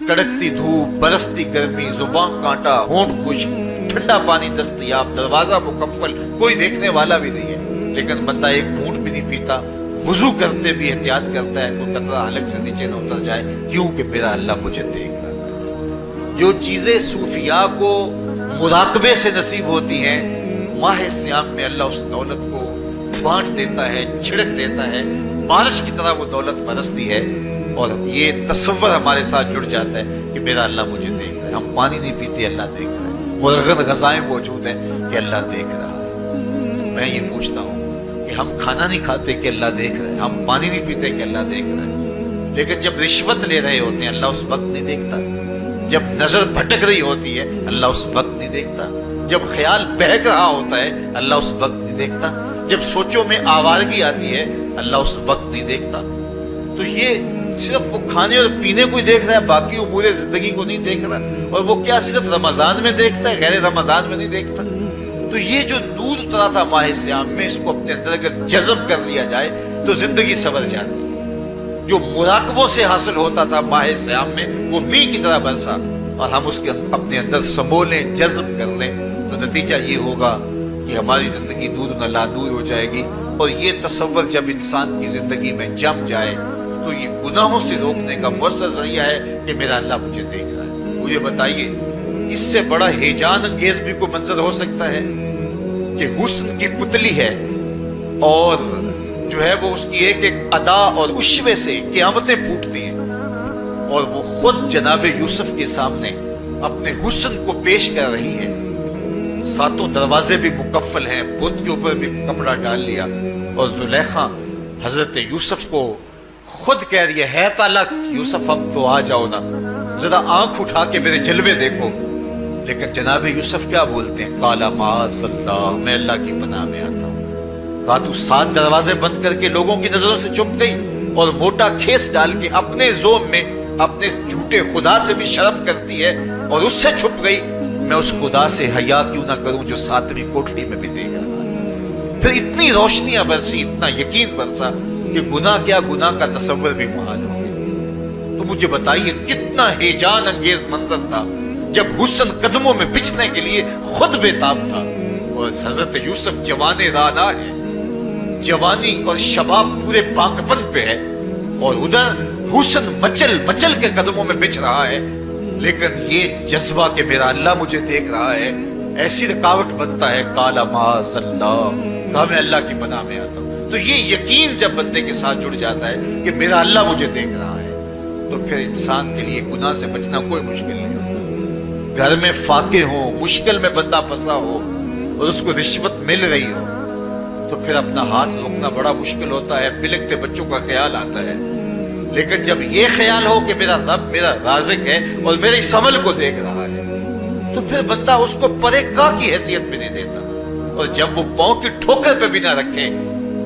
کڑکتی دھوپ، برستی گرمی، زبان کانٹا، ہونٹ خشک، ٹھنڈا پانی دستیاب، دروازہ مکفل، کوئی دیکھنے والا بھی نہیں ہے، لیکن بندہ ایک گھونٹ بھی نہیں پیتا، وضو کرتے بھی احتیاط کرتا ہے کوئی قطرہ حلق سے نیچے نہ اتر جائے، کیوں کہ میرا اللہ مجھے دیکھ رہا ہے۔ جو چیزیں صوفیاء کو مراقبے سے نصیب ہوتی ہیں، ماہ سیام میں اللہ اس دولت کو بانٹ دیتا ہے، چھڑک دیتا ہے، بارش کی طرح وہ دولت برستی ہے، اور یہ تصور ہمارے ساتھ جڑ جاتا ہے کہ میرا اللہ مجھے دیکھ رہا ہے۔ ہم پانی نہیں پیتے، اللہ دیکھ رہا ہے، مرغن غذائیں موجود ہیں کہ اللہ دیکھ رہا ہے۔ میں یہ پوچھتا ہوں کہ ہم کھانا نہیں کھاتے کہ اللہ دیکھ رہا ہے، ہم پانی نہیں پیتے کہ اللہ دیکھ رہا ہے، لیکن جب رشوت لے رہے ہوتے ہیں اللہ اس وقت نہیں دیکھتا، جب نظر بھٹک رہی ہوتی ہے اللہ اس وقت نہیں دیکھتا، جب خیال بہک رہا ہوتا ہے اللہ اس وقت نہیں دیکھتا، جب سوچوں میں آوارگی آتی ہے اللہ اس وقت نہیں دیکھتا۔ تو یہ صرف وہ کھانے اور پینے کو ہی دیکھ رہا ہے، باقی امور زندگی کو نہیں دیکھ رہا، اور وہ کیا صرف رمضان میں دیکھتا ہے، غیر رمضان میں نہیں دیکھتا۔ تو یہ جو نور اترا تھا ماہ سیام میں، اس کو اپنے اندر اگر جذب کر لیا جائے تو زندگی سنور جاتی ہے۔ جو مراقبوں سے حاصل ہوتا تھا ماہ سیام میں، وہ می کی طرح برسا، اور ہم اس کے اپنے اندر سمو لیں، جذب کر لیں، تو نتیجہ یہ ہوگا کہ ہماری زندگی نور نہ لادور ہو جائے گی۔ اور یہ تصور جب انسان کی زندگی میں جم جائے تو یہ گناہوں سے روکنے کا مؤثر ذریعہ ہے کہ میرا اللہ مجھے دیکھ رہا ہے۔ مجھے بتائیے اس سے بڑا ہیجان انگیز بھی کوئی منظر ہو سکتا ہے کہ حسن کی پتلی ہے، اور جو ہے وہ اس کی ایک ایک ادا اور اشوے سے قیامتیں پھوٹتی ہیں، اور وہ خود جناب یوسف کے سامنے اپنے حسن کو پیش کر رہی ہے، ساتوں دروازے بھی مکفل ہیں، بت کے اوپر بھی کپڑا ڈال لیا، اور زلیخا حضرت یوسف کو خود کہہ رہی ہے تالک یوسف اب تو آ جاؤ نا، ذرا آنکھ اٹھا کے میرے جلوے دیکھو۔ لیکن جناب یوسف کیا بولتے ہیں؟ قال معاذ اللہ، میں اللہ کی پناہ میں آتا ہوں۔ کہا تو 7 دروازے بند کر کے لوگوں کی نظروں سے چھپ گئی، اور موٹا کھیس ڈال کے اپنے زوم میں اپنے جھوٹے خدا سے بھی شرم کرتی ہے اور اس سے چھپ گئی، میں اس خدا سے حیا کیوں نہ کروں جو 7ویں کوٹھڑی میں بھی دیکھ رہا ہے۔ پھر اتنی روشنیاں برسی، اتنا یقین برسا کہ گناہ کیا، گناہ کا تصور بھی محال ہو گیا۔ تو مجھے بتائیے کتنا ہیجان انگیز منظر تھا جب حسن قدموں میں بچھنے کے لیے خود بےتاب تھا، اور حضرت یوسف جوان رانا ہے، جوانی اور شباب پورے پاکپن پہ ہے، اور ادھر حسن مچل مچل کے قدموں میں بچھ رہا ہے، لیکن یہ جذبہ کہ میرا اللہ مجھے دیکھ رہا ہے ایسی رکاوٹ بنتا ہے۔ قال معاذ اللہ، کہا میں اللہ کی پناہ میں آتا ہوں۔ تو یہ یقین جب بندے کے ساتھ جڑ جاتا ہے کہ میرا اللہ مجھے دیکھ رہا ہے، تو پھر انسان کے لیے گناہ سے بچنا کوئی مشکل نہیں ہوتا۔ گھر میں فاقے ہوں، مشکل میں بندہ پھنسا ہو اور اس کو رشوت مل رہی ہو، تو پھر اپنا ہاتھ روکنا بڑا مشکل ہوتا ہے، بلکتے بچوں کا خیال آتا ہے۔ لیکن جب یہ خیال ہو کہ میرا رب میرا رازق ہے اور میرے اس عمل کو دیکھ رہا ہے، تو پھر بندہ اس کو پرے کا کی حیثیت بھی نہیں دیتا، اور جب وہ پاؤں کی ٹھوکر پہ بھی نہ رکھے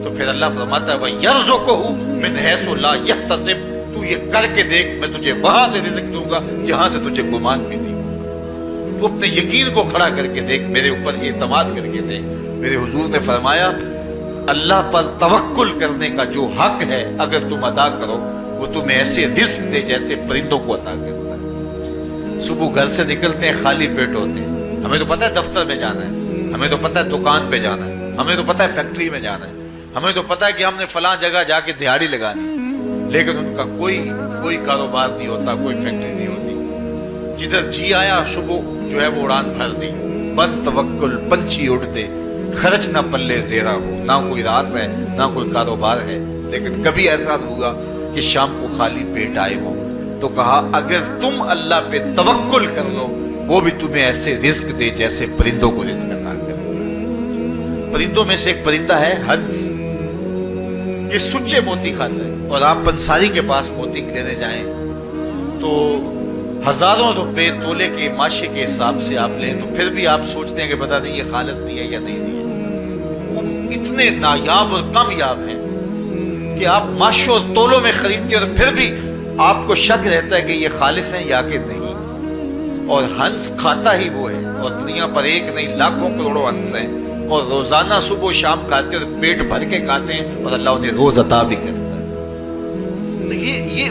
تو پھر اللہ فرماتا ہے وَيَرْزُقُهُ مِنْ حَيْثُ لَا يَحْتَسِبُ، تو یہ کر کے دیکھ میں تجھے وہاں سے رزق دوں گا جہاں سے تجھے گمان بھی نہیں ہوگا۔ تو اپنے یقین کو کھڑا کر کے دیکھ، میرے اوپر اعتماد کر کے دیکھ۔ میرے حضور نے فرمایا اللہ پر توکل کرنے کا جو حق ہے اگر تم ادا کرو، وہ تمہیں ایسے رزق دے جیسے پرندوں کو عطا کرتا ہے۔ صبح گھر سے نکلتے ہیں خالی پیٹ ہوتے ہیں، ہمیں تو پتہ ہے دفتر میں جانا ہے، ہمیں تو پتہ ہے دکان پہ جانا ہے، ہمیں تو پتہ ہے فیکٹری میں جانا ہے، ہمیں تو پتہ ہے کہ ہم نے فلاں جگہ جا کے دہاڑی لگانی، لیکن ان کا کوئی کاروبار نہیں ہوتا، کوئی فیکٹری نہیں ہوتی۔ جدھر جی آیا صبح جو ہے وہ اڑان بھر دی، بند توکل پنچھی اڑتے، خرچ نہ پلے زیرہ ہو، نہ کوئی راز ہے نہ کوئی کاروبار ہے۔ لیکن کبھی ایسا ہوگا کہ شام کو خالی پیٹ آئے ہو، تو کہا اگر تم اللہ پہ توکل کر لو وہ بھی تمہیں ایسے رزق دے جیسے پرندوں کو رزق عطا کرتا ہے۔ پرندوں میں سے ایک پرندہ ہے ہنس، یہ سچے موتی کھاتا ہے، اور آپ پنساری کے پاس موتی لینے جائیں تو ہزاروں روپے تولے کے ماشے کے حساب سے آپ لیں، تو پھر بھی آپ سوچتے ہیں کہ بتا دیں یہ خالص دی ہے یا نہیں دی ہے۔ وہ اتنے نایاب اور کامیاب ہیں کہ آپ ماشوں اور تولوں میں خریدتے ہیں اور پھر بھی آپ کو شک رہتا ہے کہ یہ خالص ہیں یا کہ نہیں۔ اور ہنس کھاتا ہی وہ ہے، اور دنیا پر ایک نہیں لاکھوں کروڑوں ہنس ہیں، اور روزانہ صبح و شام کھاتے ہیں اور پیٹ بھر کے کھاتے ہیں، اور اللہ انہیں روز عطا بھی کرتا ہے۔ تو یہ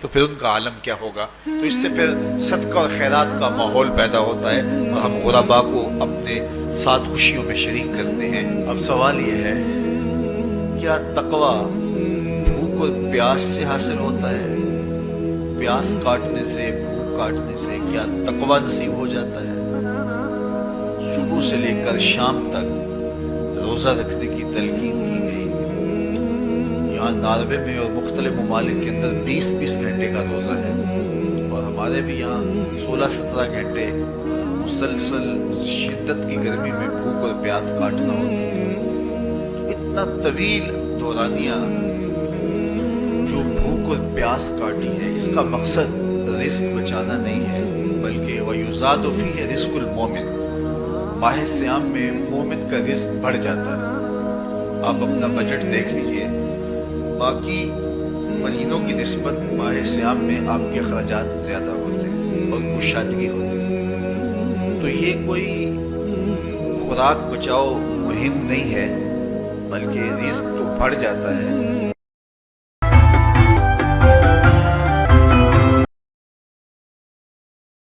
تو پھر ان کا عالم کیا ہوگا. تو اس سے پھر صدقہ اور خیرات کا ماحول پیدا ہوتا ہے اور ہم غربا کو اپنے ساتھ خوشیوں میں شریک کرتے ہیں. اب سوال یہ ہے، کیا تقویٰ بھوک اور پیاس سے حاصل ہوتا ہے؟ پیاس کاٹنے سے، بھوک کاٹنے سے کیا تقویٰ نصیب ہو جاتا ہے؟ صبح سے لے کر شام تک روزہ رکھنے کی تلقین کی گئی. یہاں ناروے میں اور مختلف ممالک کے اندر 20-20 گھنٹے کا روزہ ہے، اور ہمارے بھی یہاں 16-17 گھنٹے مسلسل شدت کی گرمی میں بھوک اور پیاس کاٹنا ہوتی ہے. اتنا طویل دورانیہ جو بھوک اور پیاس کاٹی ہے، اس کا مقصد رزق بچانا نہیں ہے، بلکہ وَيُزَادُ فِيهِ رِزْقُ الْمُؤْمِنِ، ماہ سیام میں مومن کا رزق بڑھ جاتا ہے. آپ اپنا بجٹ دیکھ لیجئے، باقی مہینوں کی نسبت ماہ سیام میں آپ کے اخراجات زیادہ ہوتے ہیں اور کشادگی ہوتی ہے. تو یہ کوئی خوراک بچاؤ مہم نہیں ہے، بلکہ رزق تو بڑھ جاتا ہے